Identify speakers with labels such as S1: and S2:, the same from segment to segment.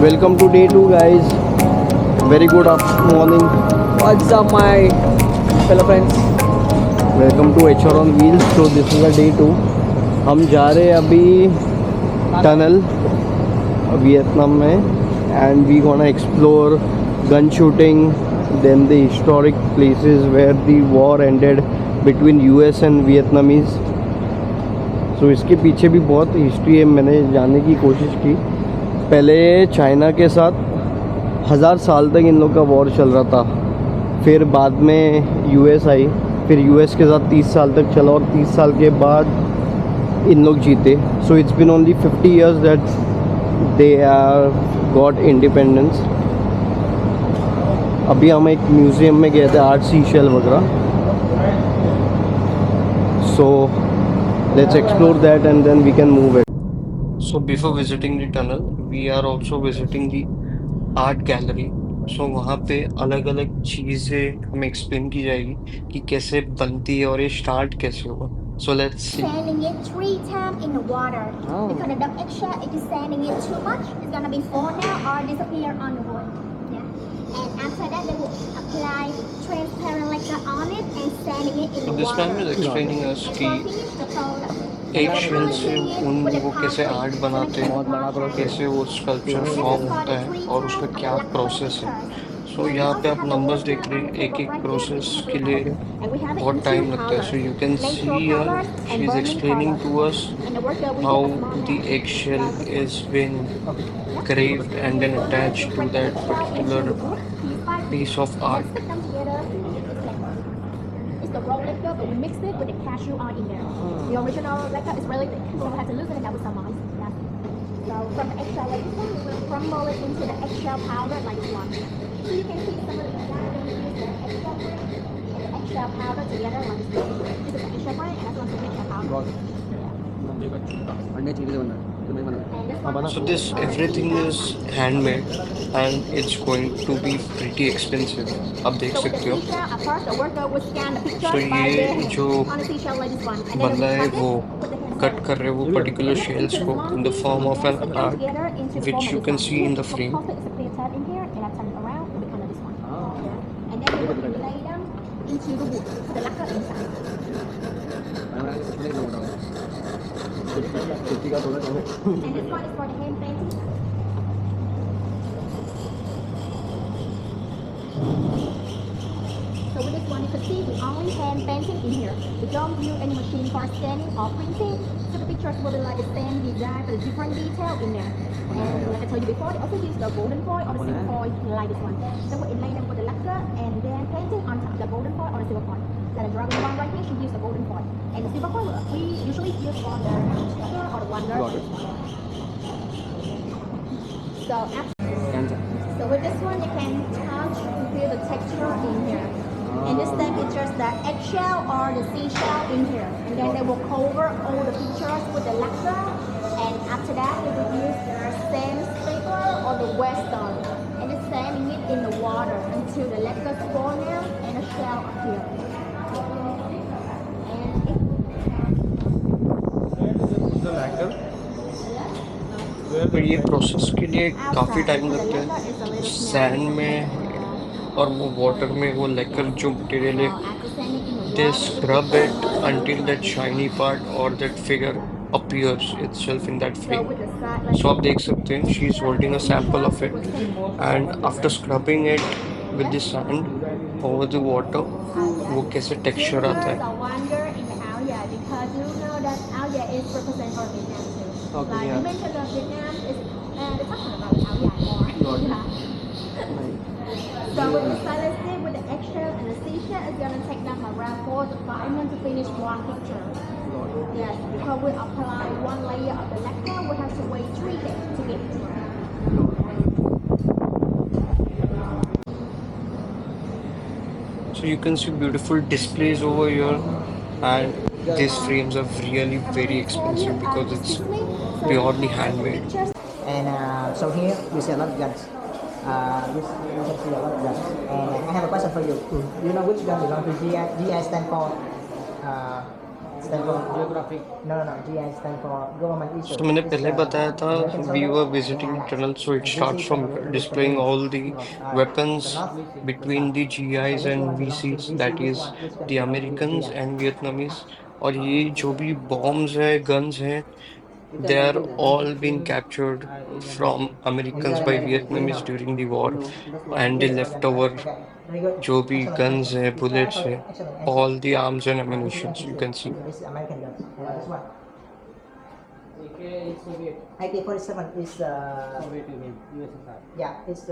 S1: Welcome to day 2 guys. Very good morning.
S2: What's up, my fellow friends?
S1: Welcome to HR on Wheels. So this is a day 2. हम जा रहे हैं अभी tunnel Vietnam में and we gonna explore gun shooting, then the historic places where the war ended between US and Vietnamese. So इसके पीछे भी बहुत हिस्ट्री है. मैंने जानने की कोशिश की. पहले चाइना के साथ 1000 साल तक इन लोग का वॉर चल रहा था. फिर बाद में यूएस आई. फिर यूएस के साथ 30 साल तक चला और 30 साल के बाद इन लोग जीते. So it's been only 50 years that they are got independence. अभी हम एक म्यूज़ियम में गए थे, आर्ट सीशेल वगैरह. So let's explore that and then we can move it. So before visiting the tunnel, we are also visiting the art gallery. So वहाँ पे अलग अलग चीज़ें हमें explain की जाएगी कि कैसे बनती है और ये start कैसे हुआ. So let's see.
S3: Sanding it 3 times in the water. Because the eggshell, if you're sanding it too much, it's gonna be fall down or disappear on the wood. Yeah. And after that, they will apply transparent lacquer on it and sanding it in
S1: So
S3: the
S1: this
S3: water.
S1: man is explaining us कि
S3: And so finish the product.
S1: एक shell से उन वो कैसे art बनाते हैं, कैसे वो स्कल्पचर फॉर्म होता है और उसका क्या प्रोसेस है. सो यहाँ पे आप नंबर्स देख रहे हैं. एक एक प्रोसेस के लिए बहुत टाइम लगता है. So you can see here she is explaining to us how the egg shell is been carved and then attached to that particular piece of art.
S3: It's the raw liquor, but we mixed it with the cashew oil in there. The original liquor is really thick, so we had to loosen it up with some ice. Yeah. So from the eggshell like this one, we will crumble it into the eggshell powder like this one. So you can see some of the ingredients, the eggshell bread and the eggshell powder together like this one. This is the eggshell bread and that's one the eggshell powder. And this one
S1: So this everything is handmade and it's going to be pretty expensive. आप देख
S3: So with
S1: सकते
S3: the
S1: हो.
S3: seashell, at first the worker would scan the pictures
S1: So
S3: by
S1: ये
S3: their
S1: जो
S3: on the seashell like this one. And then
S1: बंदा
S3: we
S1: है
S3: cut it,
S1: वो
S3: put the hand
S1: cut कर रहे हैं वो पर्टिकुलर शेल्स को in the form of an art which you can see in the frame.
S3: in here and I turn it around and become this one. And then we would lay them into the wood, put the lacquer inside. And this one is for the hand painting. So with this one, you can see we only hand painting in here. We don't use any machine for scanning or printing. So the pictures will be like the same design but a different detail in there. And like I told you before, they also use the golden foil or the silver foil like this one. So we inlay them with the lacquer and then painting on top of the golden foil or the silver foil. So the dragon one right here should use the golden foil. And the silver foil we usually use for the picture or the wonder. So with this one, you can touch and feel the texture in here. And this time it's just the eggshell or the seashell in here. And then they will cover all the pictures with the lacquer. And after that, they will use their sand stapler or the western. And it's sanding it in the water until the lacquer form out and the shell appear.
S1: तो ये process के लिए काफ़ी time लगता है. Sand में और वो वाटर में वो लेकर जो मटेरियल है they scrub it until that shiny part or that figure appears itself in that frame. So आप देख सकते हैं she is holding a sample of it and after scrubbing it with the sand over the water वो कैसे texture आता है.
S3: Because you know that Ao is represent for Vietnam too.
S1: Okay,
S3: Like
S1: yeah.
S3: you mentioned that Vietnam is they're talking about Ao more. Yeah. So with the stainless steel, with the eggshell and the seashell, it's gonna take them around 4 to 5 minutes to finish one picture. Yes, because we apply one layer of the lacquer, we have to wait 3 days to get it dry.
S1: So you can see beautiful displays over here and these frames are really very expensive because it's purely handmade.
S2: And so here we see a lot of guns. This you can see a lot of guns. And I have a question for you. Do you know which gun belongs to GI? GI stand for stand for geographic. No, no, GI stand for government issue.
S1: तो मैंने
S2: It's,
S1: पहले बताया था
S2: American
S1: we
S2: soldiers,
S1: were
S2: they
S1: visiting
S2: have
S1: tunnel, so it
S2: VC
S1: starts from
S2: tunnel,
S1: displaying all the
S2: the
S1: weapons
S2: north,
S1: between the GIs
S2: so
S1: and
S2: which one belongs to
S1: VCs,
S2: VC,
S1: that
S2: which
S1: is
S2: one, which one
S1: the
S2: belongs to
S1: Americans
S2: GI.
S1: and Vietnamese. और ये जो भी bombs है, guns हैं, they are all being captured from Americans by Vietnamese during the war, and the leftover
S2: Okay, very good.
S1: जो भी
S2: Excellent.
S1: guns है, bullets है,
S2: Excellent. Excellent.
S1: all the arms and
S2: This
S1: ammunition
S2: is
S1: you can see.
S2: This is American guns. This one. AK-47 is
S4: Soviet Union, USSR.
S2: yeah, it's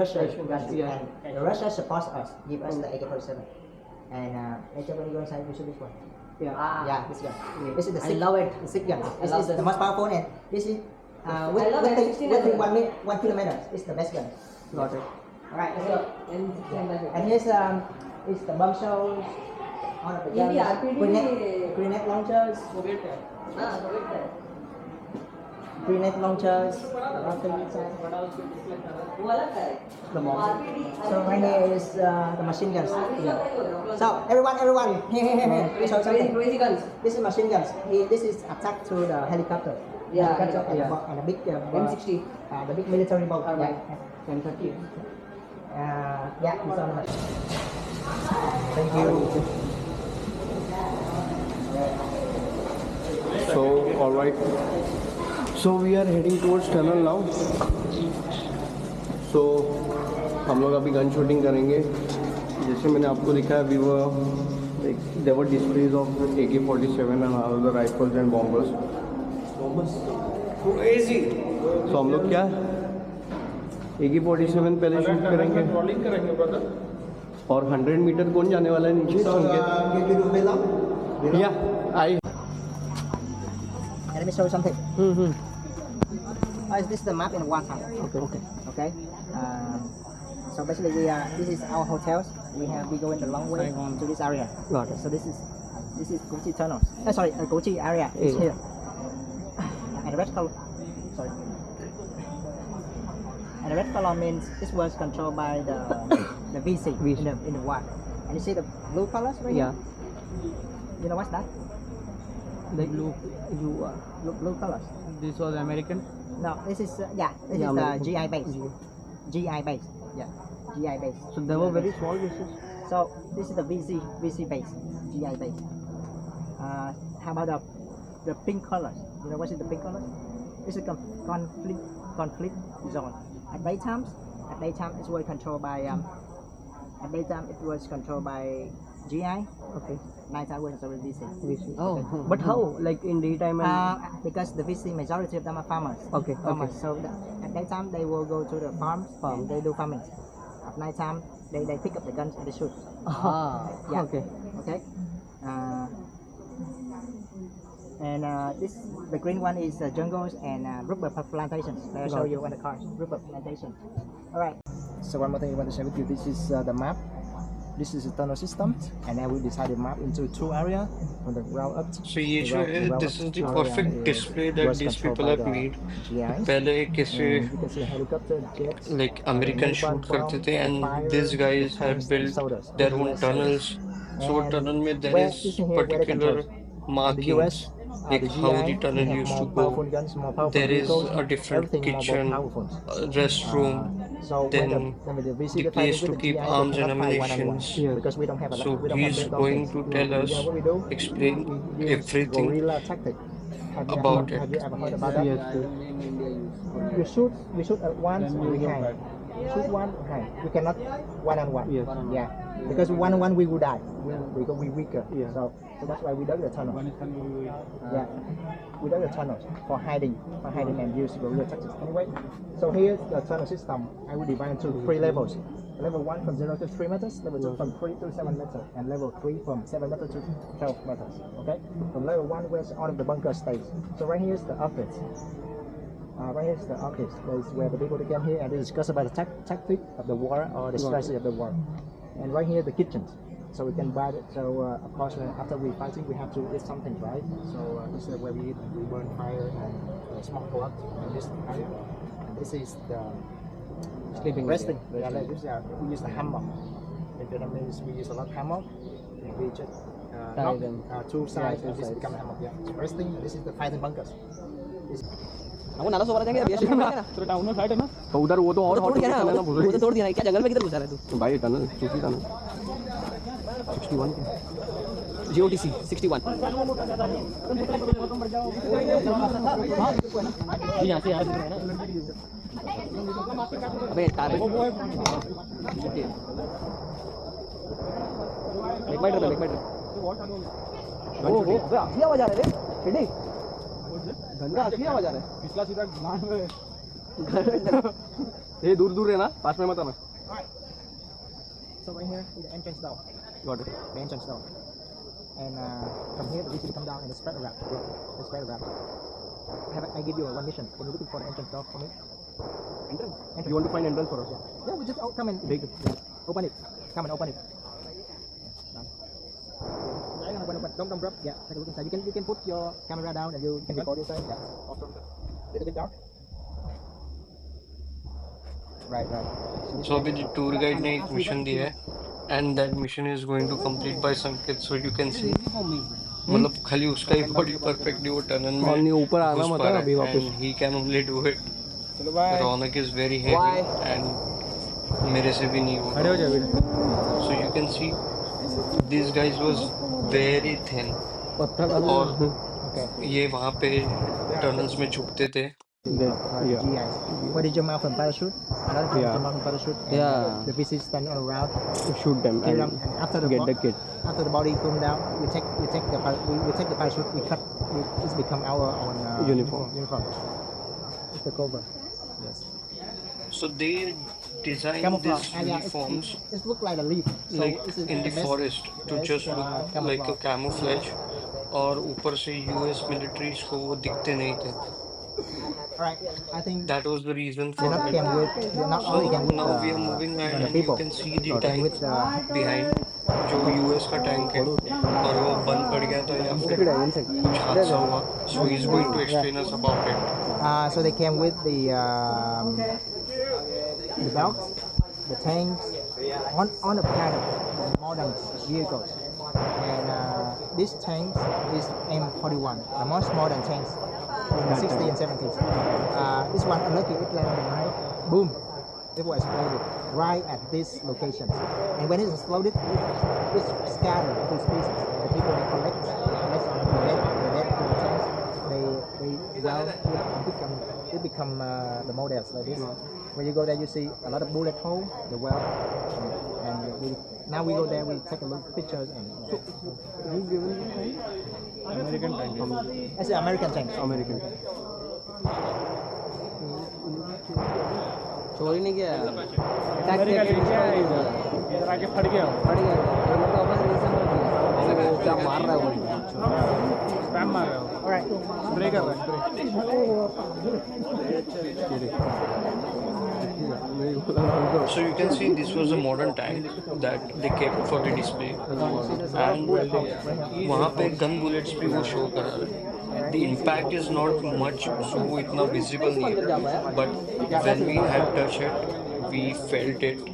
S2: Russia guns.
S4: Yeah.
S2: And Russia supports us, give us the AK-47. And later when you go inside, you see this one. Yeah, this gun. This is the
S4: I
S2: SIG.
S4: love it.
S2: The SIG gun. This
S4: love
S2: is the
S4: this.
S2: most powerful, and this is
S4: I love it. 16 as well.
S2: 1 kilometer. It's the best gun.
S4: Got it.
S2: All right, let's go.
S4: And
S2: And here's is the bomb shells, all of the
S4: Yeah,
S2: guns,
S4: RPD.
S2: grenade launchers,
S4: Soviet
S2: grenade launchers, rocket inside.
S4: वो अलग है
S2: The bomb.
S4: RPD.
S2: So right here is the machine guns. So everyone, here. Let me show you something.
S4: Crazy guns.
S2: This is machine guns. This is attacked to the helicopter.
S4: Yeah,
S2: Helicopter and,
S4: yeah.
S2: and a big
S4: M60.
S2: The big military boat.
S4: Right.
S2: Yeah. M30. Yeah, it's on the machine. Thank you.
S1: So, all right. So we are heading towards tunnel now. So हम लोग अभी gun shooting करेंगे. जैसे मैंने आपको दिखाया, we were like there were displays of AK-47 and other rifles and bombers. Crazy. So हम लोग क्या AK-47 पहले शूट करेंगे.
S5: ट्रॉलिंग करेंगे ब्रदर.
S1: और 100 मीटर कौन जाने वाला है नीचे?
S2: Did you do below?
S1: Yeah, I.
S2: Let me show you something. Is this the map in one time? Okay. So basically, this is our hotels. We go in the long way to this area.
S1: Got it.
S2: So this is Kochi tunnels. Sorry, Kochi area is
S1: Yeah.
S2: here. And the red color, sorry. And the red color means this was controlled by the VC, in the war. And you see the blue colors right
S1: Yeah.
S2: here? You know what's that?
S1: Like blue.
S2: Blue colors.
S4: This was American.
S2: No, this is this
S1: Yeah,
S2: is the
S1: American.
S2: GI base. GI base. Yeah, GI base.
S1: So there were very small pieces.
S2: So this is the VC base, GI base. How about the pink colors? You know what is the pink colors? It's a conflict zone. At daytime it was controlled by GI.
S1: Okay.
S2: Nighttime was controlled by VC.
S1: Oh, but how? Like in daytime and
S2: Because the VC majority of them are farmers.
S1: Okay,
S2: Farmers.
S1: okay.
S2: So at daytime they will go to the farms. And they do farming. At nighttime they pick up the guns and they shoot. Yeah.
S1: Okay.
S2: Okay. The green one is jungles and rubber plantations. I'll show you on the cars. Rubber plantation. All right. So one more thing I want to share with you. This is the map. This is the tunnel system, and then we decided map into two areas from the ground up.
S1: So ये जो है, this is the perfect display that these people have made.
S2: GIs.
S1: पहले किसी
S2: And you can see helicopter jets.
S1: like American shoot करते थे, and these guys have built their own tunnels. So tunnel में there is particular markings, like how the tunnel used to go. There is a different kitchen, restroom, then the place to keep arms and ammunition.
S2: Because we don't have a
S1: So
S2: we don't have
S1: he's
S2: the
S1: going
S2: doctors.
S1: to tell us,
S2: You know what we do?
S1: explain
S2: We use
S1: everything
S2: guerrilla tactic.
S1: about
S2: Have you
S1: it.
S2: ever heard about that? We shoot at once, we hang. Shoot one, hang. We cannot one on one.
S1: Yes.
S2: Yeah. Because one on one we will die. We weaker.
S1: Yeah.
S2: So that's why we dug the tunnel. Yeah. We dug the tunnels for hiding and use guerrilla tactics. Anyway, so here's the tunnel system. I will divide into 3 levels. Level 1 from 0 to 3 meters, level 2 from 3 to 7 meters, and level 3 from 7 meters to 12 meters. Okay? From level 1 where all of the bunker stays. So right here is the office. Right here is the office. That is where the people came here and they discuss about the tactic of the war or the strategy of the war. And right here the kitchens. So we can buy it. So of course after we fighting we have to eat something, right? So this is where we eat. We burn fire and smoke a lot in this area. And this is the
S1: Sleeping
S2: resting. We use the hammock. In Vietnamese we use a lot of hammock. And we just
S1: Tie
S2: lock,
S1: them.
S2: two sides,
S1: two
S2: and this
S1: sides.
S2: become hammock. Yeah. So resting, this is the fighting bunkers.
S4: हमको नाला सोवरा जाएंगे अभी ऐसे करना है ना
S5: तो town में फ्लाइट है ना
S1: तो उधर वो तो और
S4: तोड़
S1: hot
S4: दिया ना
S1: location है
S4: वो तो तोड़ दिया ना क्या जंगल में किधर घुसा रहा है तू
S1: भाई टनल चूकी टनल 61 के
S4: GOTC 61
S5: यहाँ से यार
S4: अबे तार है एक बाइट ओ असली आवाज आ रहा है रे फिडी गंगा असली आवाज आ रहा है
S5: पिछला सीधा गांड में
S1: ये दूर दूर है ना पास में मत आना
S2: So right here is the entrance door.
S1: Got it
S2: The entrance door. And from here, the VC come down and the spread around. The spread around. I give you one mission. When you're looking for the entrance door for me. Entrance.
S1: You want to find entrance for us?
S2: Yeah, we just come and
S1: Take it.
S2: open it. Come and open it. Open. Don't drop. Yeah, take a look inside. You can put your camera down and you can record inside. Yeah. Awesome. Little bit dark. Right.
S6: So अभी tour guide ने एक mission दिया है and that mission is going to complete by Sanket so you can see मतलब खाली उसका ही body perfectly वो टनल में
S1: और नहीं ऊपर आना
S6: घुस
S1: मत
S6: पा
S1: है
S6: रहा
S1: अभी
S6: है
S1: वापस
S6: and he can only do it
S5: चलो bye
S6: Raunak is very heavy and मेरे से भी नहीं
S5: खड़े हो
S6: होगा
S5: जाओ
S6: so you can see this guys was very thin
S1: पत्थर
S6: और
S2: Okay.
S6: ये वहाँ पे टनल्स में छुपते थे
S1: yeah
S2: GIs. Where did you jump out from parachute? Another time
S1: Yeah.
S2: jump out from parachute. And,
S4: Yeah.
S2: The VC standing all around.
S1: shoot them
S2: Kill them.
S1: and
S2: And after the
S1: get the kit
S2: after the body cool down, we take the parachute. We cut. It's become our own
S1: Uniform.
S2: It's the cover. Yes.
S6: so they designed
S2: Camouflage.
S6: these
S2: Yeah,
S6: uniforms
S2: It looks like a leaf. So
S6: like
S2: it's
S6: in the
S2: best-
S6: forest to
S2: best,
S6: just look like a camouflage और ऊपर से US militaries को वो दिखते नहीं थे
S2: Alright. I think
S6: that was the reason
S2: they
S6: for
S2: not
S6: it
S2: came with. They not
S6: so
S2: only came with
S6: now we are moving ahead and you
S2: people.
S6: can see the
S2: Came
S6: tank
S2: with the
S6: behind जो US का tank है और वो बंद पड़ गया था या फिर कुछ हादसा हुआ so he is going to explain us about it
S2: So they came with the belts, the tanks, on a pattern of modern vehicles. And this tanks is M41, the most modern tanks in the 60s and 70s. This one, unlucky, it landed at night, boom, it was exploded right at this location. And when it exploded, it's scattered into pieces. The people they collect on the dead tanks. They become the models like this. When you go there, you see a lot of bullet hole, the well, and now we go there, we take a look pictures and.
S5: American tank
S2: I say American tanks.
S1: American
S4: चोरी नहीं किया
S5: America लेके आया इधर आके फट गया
S4: फट गया मतलब वापस रीजन कर दिया वो क्या मार रहा है वो
S5: स्पैम मार रहा है
S2: Alright.
S5: स्प्रे कर रहा है
S6: So you can see this was a modern tank that they kept for the display and वहाँ पे गन बुलेट्स भी वो शो कर रहा है the impact is not much so वो इतना visible नहीं है but when we had touched it we felt it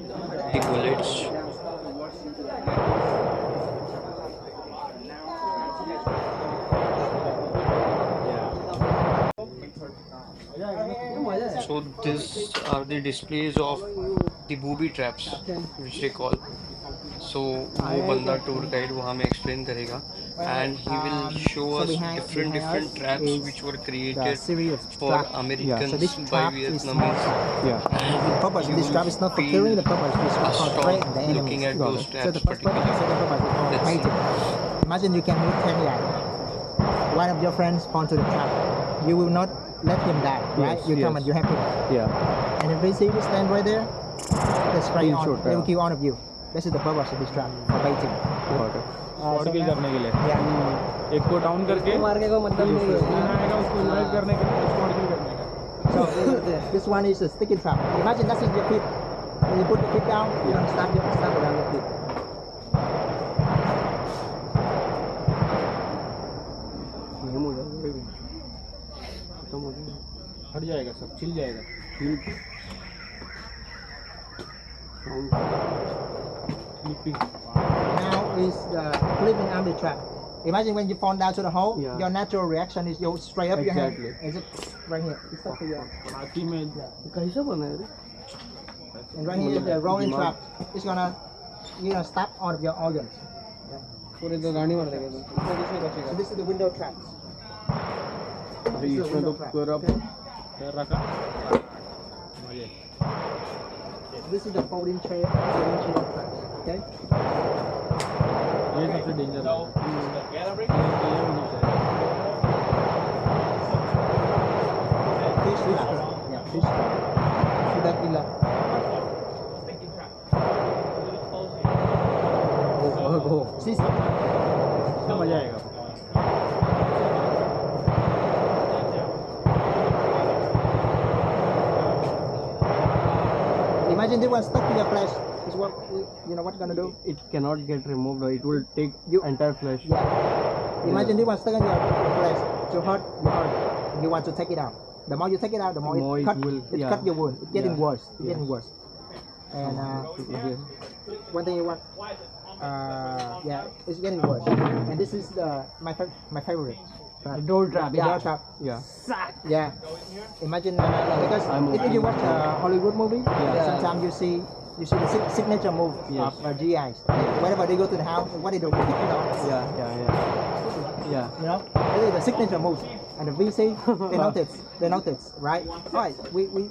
S6: the bullets So these are the displays of the booby traps which they call. So वो बंदा tour guide वो हमें explain करेगा and he will show us different traps which were
S2: The
S6: created
S2: series of
S6: for
S2: trap.
S6: Americans
S2: So this
S6: by
S2: trap is
S6: Vietnamese.
S1: yeah
S2: The purpose of this trap is not for
S6: feel
S2: killing, the purpose is for
S6: assault
S2: threatening the enemies.
S6: looking at those
S2: So
S6: traps
S2: the first purpose,
S6: particularly.
S2: second purpose is for
S6: Let's see.
S2: mating. Imagine you can meet 10 guys. One of your friends fall to the trap. You will not let him die, right?
S1: Yes,
S2: You come
S1: yes.
S2: and you help him.
S1: yeah
S2: And if they see you stand right there, they spray
S1: He'll
S2: on.
S1: shoot,
S2: They will
S1: yeah.
S2: kill all of you. This is the purpose of this trap, for baiting.
S1: got it
S5: spot kill करने के लिए
S2: Yeah.
S5: एक को down करके
S4: मार के कोई मतलब नहीं है
S5: तीन आएगा उसको रिवाइव करने के लिए स्पॉट किल करने का
S2: So this one is a sticking trap. Imagine that's your feet. When you put the feet down, you don't snap around your feet.
S1: खत्म हो जाएगा खत्म हो जाएगा
S5: हट जाएगा सब छिल जाएगा
S1: sound
S5: clipping
S2: Now is the flipping army trap. Imagine when you fall down to the hole,
S1: Yeah.
S2: your natural reaction is you straight up your hand.
S1: Exactly.
S2: And just right here. It's stuck to your
S5: बाकी में
S1: कैसा बना है रे?
S2: and right here is the rolling trap. It's gonna stab all of your organs.
S4: पूरे तो गाड़ी मार देगा तो कुछ नहीं
S2: So
S4: बचेगा
S2: this is the window traps.
S1: अरे इसमें तो पूरा
S5: पैर रखा
S2: This is the folding chair traps. Okay.
S5: ये सबसे डेंजर है
S2: Fish trap. Yeah, fish trap.
S4: सीधा किला
S2: See,
S5: इसमें मजा आएगा
S2: imagine this one stuck to your flesh. Is what you know what you're gonna do?
S1: it cannot get removed. It will take
S2: You-
S1: entire flesh.
S2: Yeah. Imagine this one stuck in your flesh. So hurt, you hurt. You want to take it out. The more you take it out, the more,
S1: More
S2: it
S1: it
S2: cut.
S1: will-
S2: It
S1: yeah.
S2: cut your wound. It's getting
S1: Yeah.
S2: worse. It's getting worse. And
S1: Okay.
S2: one thing you want, yeah, it's getting worse. And this is my favorite.
S4: The door trap,
S2: The
S4: yeah.
S2: door trap.
S1: Yeah.
S2: Yeah. Imagine because
S1: I'm
S2: if you watch a Hollywood movie,
S1: Yeah.
S2: sometimes you see the signature move
S1: Yes.
S2: of GIs. Whenever they go to the house, what they do? They kick it off.
S1: Yeah. Yeah.
S2: You know, this is the signature move. And the VC, they notice, right? Alright,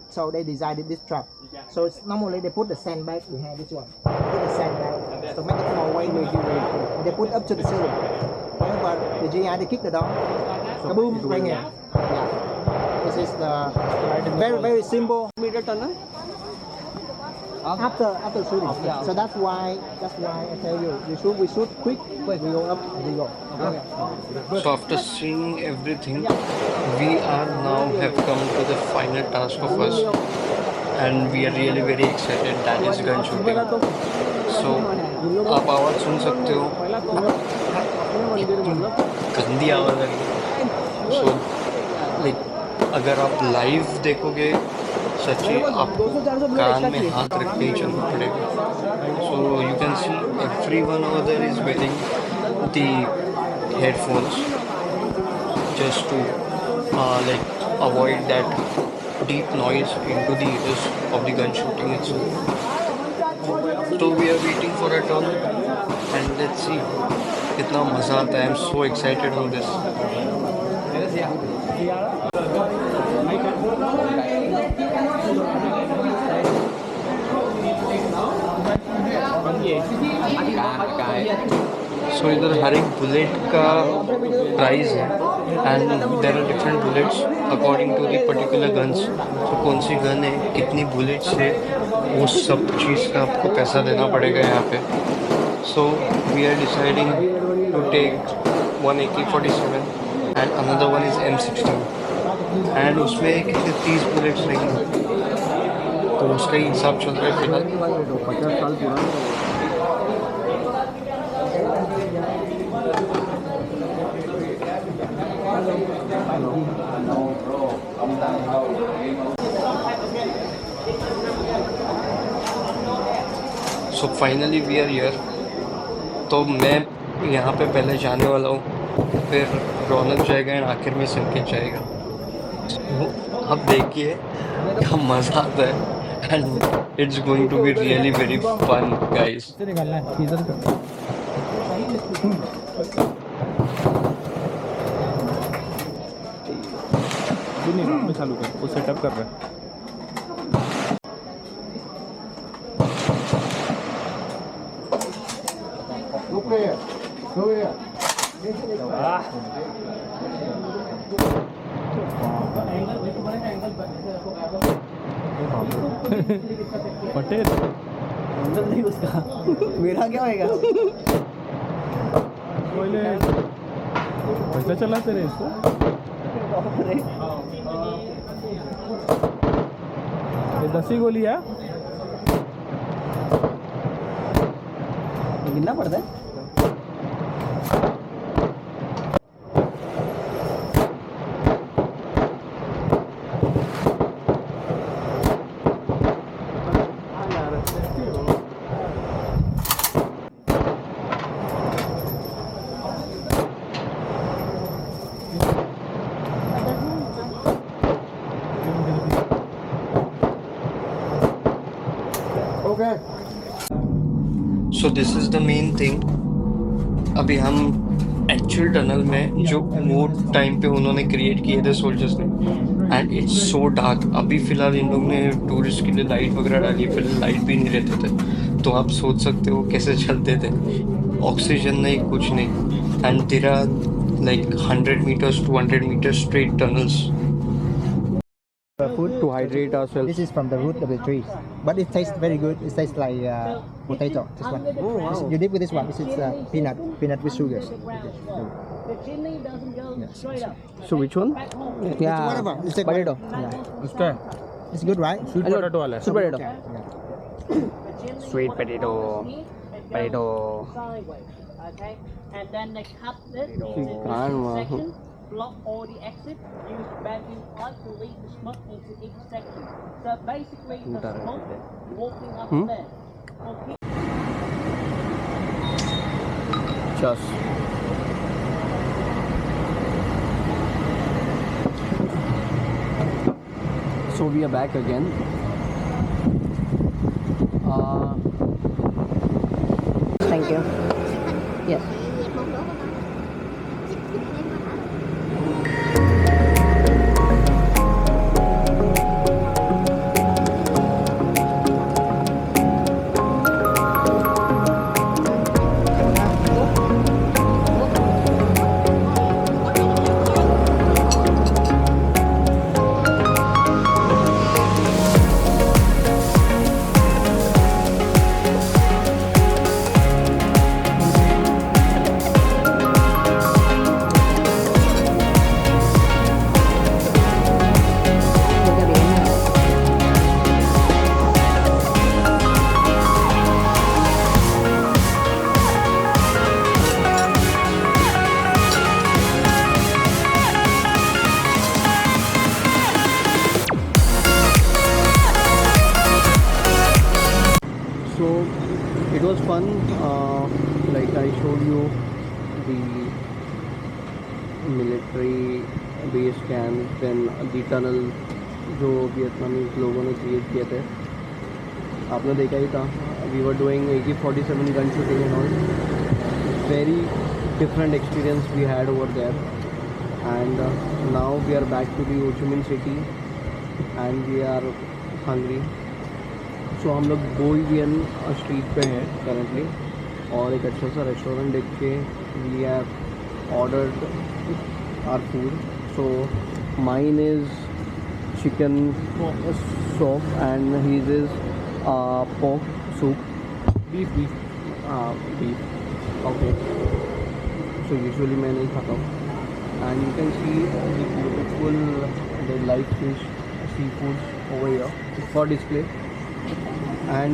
S2: so they decided this trap. So it's normally they put the sandbag behind this one. Put the sandbag to make it more weight. And they put up to the ceiling. Whenever the GI they kick the door, kaboom, right here. Yeah. This is the very simple.
S1: Meter tunnel.
S2: After shooting.
S4: Yeah.
S2: So that's why I tell you, we shoot quick, we go up, we go. Okay.
S6: So after seeing everything, we are now have come to the final task of us, and we are really very excited. That is gun shooting. So आप आवाज़ सुन सकते हो, गंदी आवाज़ आ रही है. So like अगर आप लाइव देखोगे सच्ची आपको कान में हाथ रख के ही चलना पड़ेगा. So you can see everyone over there is wearing the headphones just to like avoid that deep noise into the ears of the gun shooting itself. So we are waiting for a turn and let's see कितना मज़ा आता है. I'm so excited on this. So इधर हर एक bullet का price है and there are different bullets according to the particular guns. तो कौन सी गन है, कितनी बुलेट्स है, वो सब चीज़ का आपको पैसा देना पड़ेगा यहाँ पे. So we are deciding to take one AK-47 and another one is M16 and उसमें कितने 30 बुलेट्स रहेंगे. तो उसका ही हिसाब चल रहा है फिलहाल.
S1: 50 साल पुराना.
S6: So finally we are here. तो मैं यहाँ पे पहले जाने वाला हूँ, फिर रौनक जाएगा एंड आखिर में संकेत जाएगा. तो अब देखिए क्या मज़ा आता है and it's going to be really very fun guys.
S5: से निकालना है इधर का नहीं चालू कर वो सेटअप कर रहा है. पटेल
S4: अंदर नहीं उसका मेरा क्या होएगा
S5: पहले कैसा चलाते रहे इसको. ये 10 ही गोली है.
S4: गिनना पड़ता है
S6: So this is the main thing. अभी हम एक्चुअल टनल में जो वो टाइम पे उन्होंने क्रिएट किए थे सोल्जर्स ने, एंड इट्स सो डार्क. अभी फिलहाल इन लोग ने टूरिस्ट के लिए लाइट वगैरह डाली है, पहले लाइट भी नहीं रहते थे. तो आप सोच सकते हो कैसे चलते थे. ऑक्सीजन नहीं, कुछ नहीं. And there are like 100 meters, 200 meters straight tunnels.
S2: Food
S1: To hydrate ourselves.
S2: This is from the root of the tree, but it tastes very good. It tastes like potato. This one.
S1: Oh, wow.
S2: You dip with this one. This is peanut with sugar.
S1: So which one?
S2: Yeah. Whatever. It's a potato. Yeah.
S5: उसका
S2: It's good, right?
S5: Sweet potato वाला है.
S1: Sweet potato.
S2: Yeah.
S5: Sweet potato. Potato.
S7: Okay, and then they cut this
S1: Can't,
S7: into
S1: man.
S7: sections, block all the exits, use vacuum pipe to lead the smoke into each section. So basically, the smoke walking up there. Okay.
S1: Just. So we are back again.
S3: Thank you. Yes.
S1: So it was fun. Like I showed you the military base camp, then the tunnel जो Vietnamese लोगों ने create किए थे, आपने देखा ही था. We were doing AK-47 gun shooting and all. Very different experience we had over there. And now we are back to the Ho Chi Minh city and we are hungry. सो हम लोग बोई vein street पे हैं currently, और एक अच्छा सा restaurant देख के we have ordered our food. So mine is chicken soup and his is pork soup.
S5: Beef.
S1: Beef. Okay. So usually मैं नहीं खाता हूँ. And you can see the beautiful the live fish seafood over here for display. And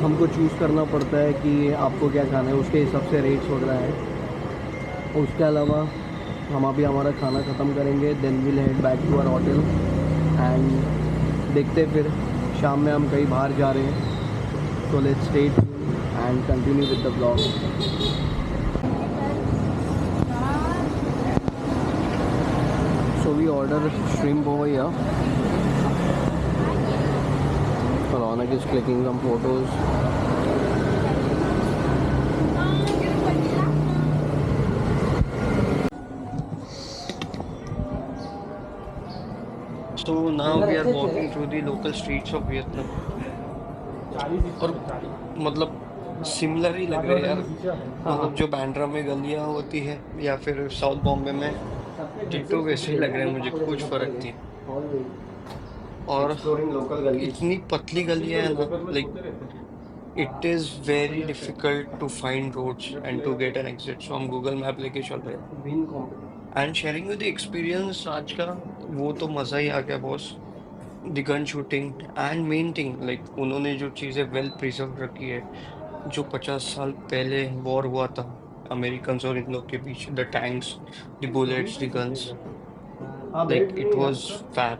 S1: हमको choose करना पड़ता है कि आपको क्या खाना है, उसके हिसाब से रेट्स वगैरह है. उसके अलावा हम अभी हमारा खाना ख़त्म करेंगे, then will head back to our hotel and देखते फिर शाम में हम कहीं बाहर जा रहे हैं. So let's stay and continue with the blog. So we order shrimp over here. Ronak is clicking some photos.
S6: So now we are walking through the local streets of Vietnam. और मतलब सिमिलर ही लग रहे हैं यार. मतलब जो बांद्रा में गलियाँ होती है या फिर साउथ बॉम्बे में, डिट्टो वैसे ही लग रहे हैं मुझे, कुछ फर्क नहीं. और इतनी पतली गलियाँ हैं ना, like it is very difficult to find roads and to get an exit. So हम गूगल मैप लेके चल रहे हैं and sharing with the experience. आज का वो तो मज़ा ही आ गया boss. The gun shooting and main thing, like उन्होंने जो चीज़ें वेल प्रिजर्व रखी है, जो 50 साल पहले वॉर हुआ था अमेरिकन और इन लोग के बीच, the tanks, the bullets, the guns, like it was fab.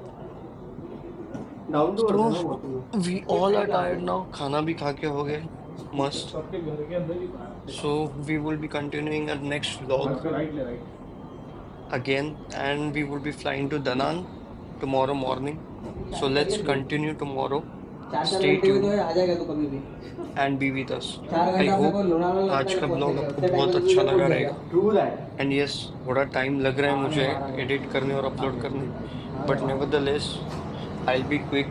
S6: We all are tired now. खाना भी खा के हो गए मस्त. So we will be continuing our next vlog again, and we will be flying to Da Nang tomorrow morning. So let's continue tomorrow Stay tuned
S4: आ जाएगा तो कभी भी
S6: and be with us.
S4: 4
S6: I
S4: घंटा अपने
S6: hope
S4: को लोनावला
S6: आज का blog आपको बहुत अच्छा लगा रहेगा.
S4: ट्रू दैट
S6: एंड यस थोड़ा टाइम लग रहा है मुझे एडिट करने और अपलोड करने, but nevertheless I will be quick.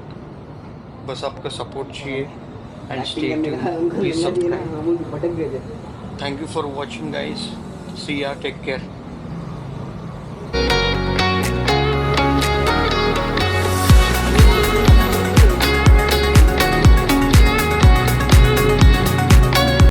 S6: बस आपका सपोर्ट चाहिए and stay tuned. Please subscribe.
S4: भटक गए थे
S6: thank you for watching guys. See ya, take care.